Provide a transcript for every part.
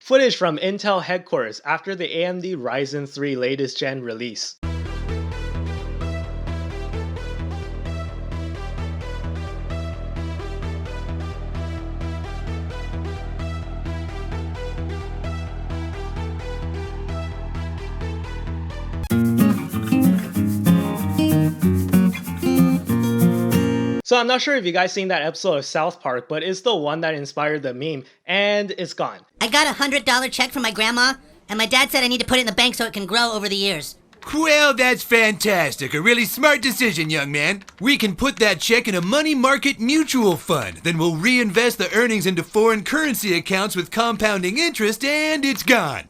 Footage from Intel headquarters after the AMD Ryzen 3 latest gen release. So I'm not sure if you guys seen that episode of South Park, but it's the one that inspired the meme, and it's gone. I got $100 check from my grandma, and my dad said I need to put it in the bank so it can grow over the years. Well, that's fantastic. A really smart decision, young man. We can put that check in a money market mutual fund. Then we'll reinvest the earnings into foreign currency accounts with compounding interest, and it's gone.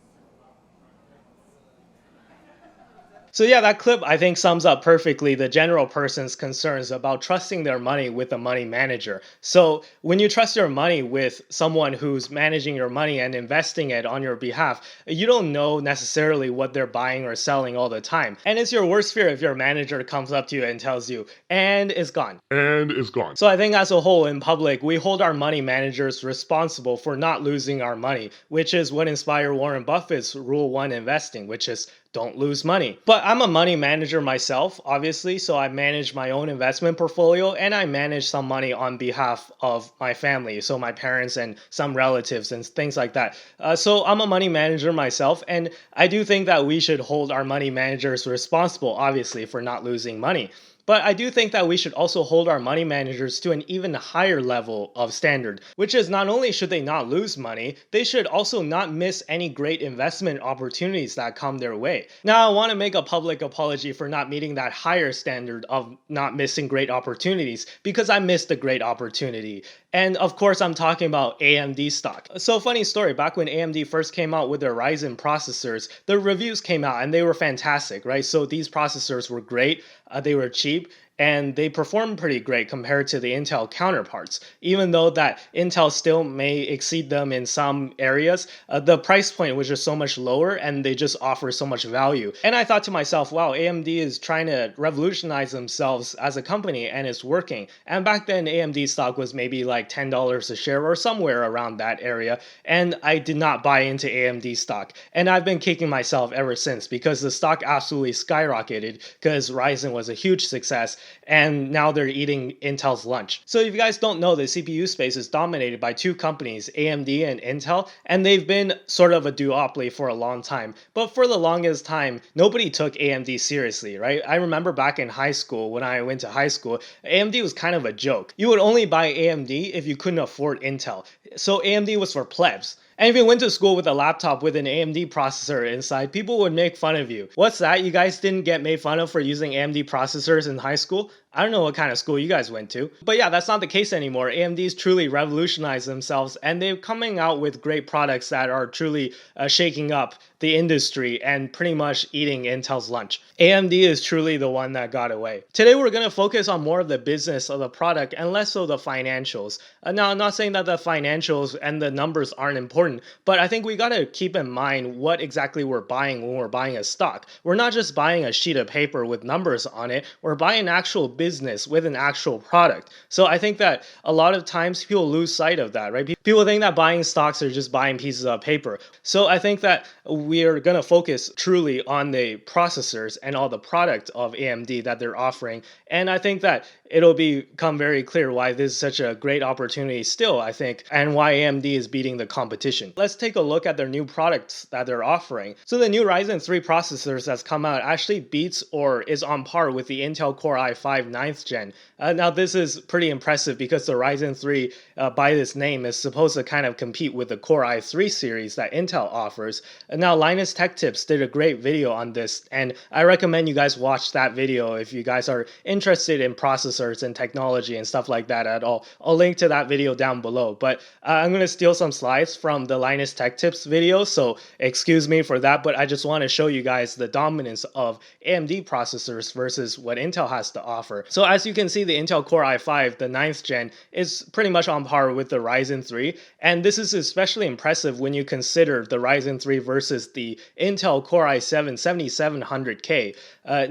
So yeah, that clip I think sums up perfectly the general person's concerns about trusting their money with a money manager. So when you trust your money with someone who's managing your money and investing it on your behalf, you don't know necessarily what they're buying or selling all the time. And it's your worst fear if your manager comes up to you and tells you, and it's gone. And it's gone. So I think as a whole in public, we hold our money managers responsible for not losing our money, which is what inspired Warren Buffett's Rule 1 investing, which is don't lose money. But I'm a money manager myself, obviously, so I manage my own investment portfolio and I manage some money on behalf of my family, so my parents and some relatives and things like that. So I'm a money manager myself, and I do think that we should hold our money managers responsible, obviously, for not losing money. But I do think that we should also hold our money managers to an even higher level of standard, which is not only should they not lose money, they should also not miss any great investment opportunities that come their way. Now, I want to make a public apology for not meeting that higher standard of not missing great opportunities, because I missed a great opportunity. And of course, I'm talking about AMD stock. So funny story, back when AMD first came out with their Ryzen processors, the reviews came out and they were fantastic, right? So these processors were great, they were cheap, and they perform pretty great compared to the Intel counterparts. Even though that Intel still may exceed them in some areas, the price point was just so much lower and they just offer so much value. And I thought to myself, wow, AMD is trying to revolutionize themselves as a company and it's working. And back then AMD stock was maybe like $10 a share or somewhere around that area. And I did not buy into AMD stock. And I've been kicking myself ever since because the stock absolutely skyrocketed because Ryzen was a huge success. And now they're eating Intel's lunch. So if you guys don't know, the CPU space is dominated by two companies, AMD and Intel, and they've been sort of a duopoly for a long time. But for the longest time, nobody took AMD seriously, right? I remember back in high school, when I went to high school, AMD was kind of a joke. You would only buy AMD if you couldn't afford Intel. So AMD was for plebs. And if you went to school with a laptop with an AMD processor inside, people would make fun of you. What's that? You guys didn't get made fun of for using AMD processors in high school? I don't know what kind of school you guys went to. But yeah, that's not the case anymore. AMD's truly revolutionized themselves and they're coming out with great products that are truly shaking up the industry and pretty much eating Intel's lunch. AMD is truly the one that got away. Today we're going to focus on more of the business of the product and less so the financials. Now, I'm not saying that the financials and the numbers aren't important, but I think we got to keep in mind what exactly we're buying when we're buying a stock. We're not just buying a sheet of paper with numbers on it, we're buying actual business with an actual product. So I think that a lot of times people lose sight of that, right? People think that buying stocks are just buying pieces of paper. So I think that we're going to focus truly on the processors and all the product of AMD that they're offering. And I think that it'll become very clear why this is such a great opportunity still, I think, and why AMD is beating the competition. Let's take a look at their new products that they're offering. So the new Ryzen 3 processors that's come out actually beats or is on par with the Intel Core i5 9th gen. Now this is pretty impressive because the Ryzen 3 by this name is supposed to kind of compete with the Core i3 series that Intel offers. Now Linus Tech Tips did a great video on this and I recommend you guys watch that video if you guys are interested in processors and technology and stuff like that at all. I'll link to that video down below, but I'm going to steal some slides from the Linus Tech Tips video, so excuse me for that, but I just want to show you guys the dominance of AMD processors versus what Intel has to offer. So as you can see, the Intel Core i5, the 9th gen, is pretty much on par with the Ryzen 3, and this is especially impressive when you consider the Ryzen 3 versus the Intel Core i7 7700K.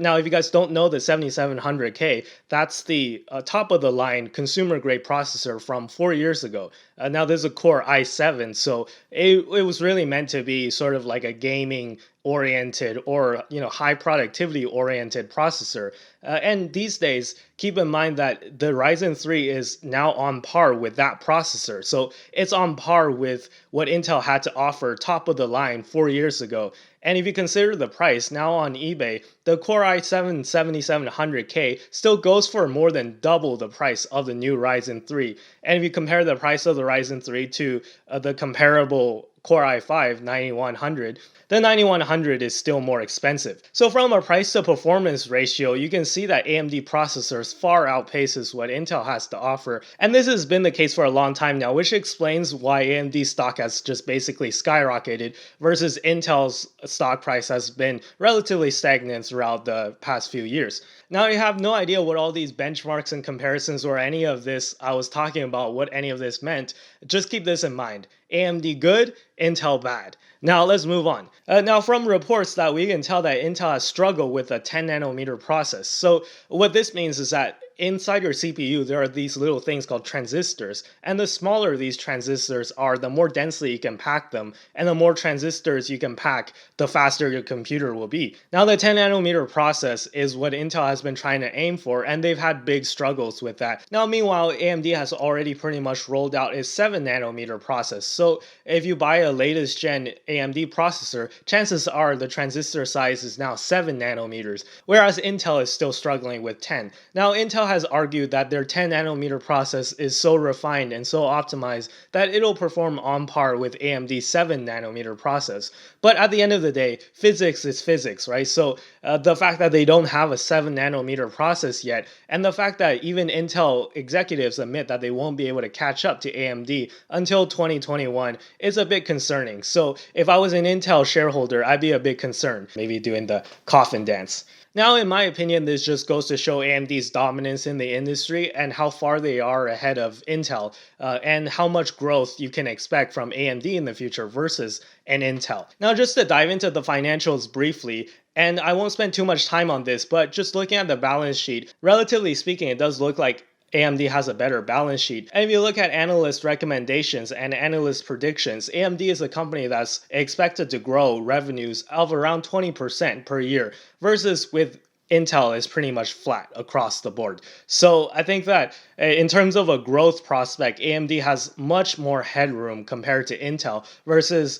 Now, if you guys don't know the 7700K, that's the top of the line consumer grade processor from 4 years ago. Now there's a Core i7, so it was really meant to be sort of like a gaming oriented or high productivity oriented processor. And these days, keep in mind that the Ryzen 3 is now on par with that processor. So it's on par with what Intel had to offer top of the line 4 years ago. And if you consider the price now on eBay, the Core i7 7700K still goes for more than double the price of the new Ryzen 3. And if you compare the price of the Ryzen 3 to the comparable Core i5 9100, the 9100 is still more expensive. So from a price to performance ratio, you can see that AMD processors far outpaces what Intel has to offer. And this has been the case for a long time now, which explains why AMD stock has just basically skyrocketed versus Intel's stock price has been relatively stagnant throughout the past few years. Now you have no idea what all these benchmarks and comparisons or any of this I was talking about, what any of this meant. Just keep this in mind. AMD good, Intel bad. Now let's move on. Now from reports that we can tell that Intel has struggled with a 10 nanometer process. So what this means is that inside your CPU, there are these little things called transistors. And the smaller these transistors are, the more densely you can pack them. And the more transistors you can pack, the faster your computer will be. Now the 10 nanometer process is what Intel has been trying to aim for, and they've had big struggles with that. Now meanwhile, AMD has already pretty much rolled out its 7 nanometer process. So if you buy a latest gen AMD processor, chances are the transistor size is now 7 nanometers, whereas Intel is still struggling with 10. Now Intel has argued that their 10 nanometer process is so refined and so optimized that it'll perform on par with AMD's 7 nanometer process. But at the end of the day, physics is physics, right? So the fact that they don't have a 7 nanometer process yet, and the fact that even Intel executives admit that they won't be able to catch up to AMD until 2021 is a bit concerning. So if I was an Intel shareholder, I'd be a bit concerned, maybe doing the coffin dance. Now, in my opinion, this just goes to show AMD's dominance in the industry and how far they are ahead of Intel, and how much growth you can expect from AMD in the future versus an Intel. Now, just to dive into the financials briefly, and I won't spend too much time on this, but just looking at the balance sheet, relatively speaking, it does look like AMD has a better balance sheet. And if you look at analyst recommendations and analyst predictions, AMD is a company that's expected to grow revenues of around 20% per year, versus with Intel is pretty much flat across the board. So I think that in terms of a growth prospect, AMD has much more headroom compared to Intel, versus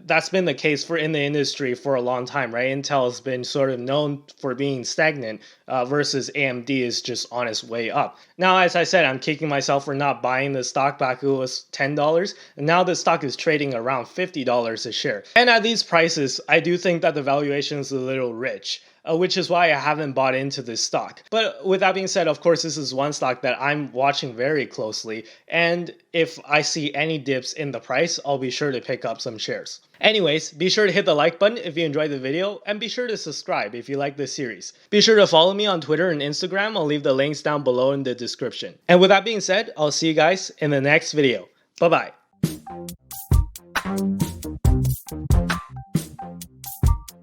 that's been the case in the industry for a long time, right? Intel has been sort of known for being stagnant, versus AMD is just on its way up. Now, as I said, I'm kicking myself for not buying the stock back. It was $10, and now the stock is trading around $50 a share. And at these prices, I do think that the valuation is a little rich. Which is why I haven't bought into this stock. But with that being said, of course, this is one stock that I'm watching very closely. And if I see any dips in the price, I'll be sure to pick up some shares. Anyways, be sure to hit the like button if you enjoyed the video, and be sure to subscribe if you like this series. Be sure to follow me on Twitter and Instagram. I'll leave the links down below in the description. And with that being said, I'll see you guys in the next video. Bye-bye.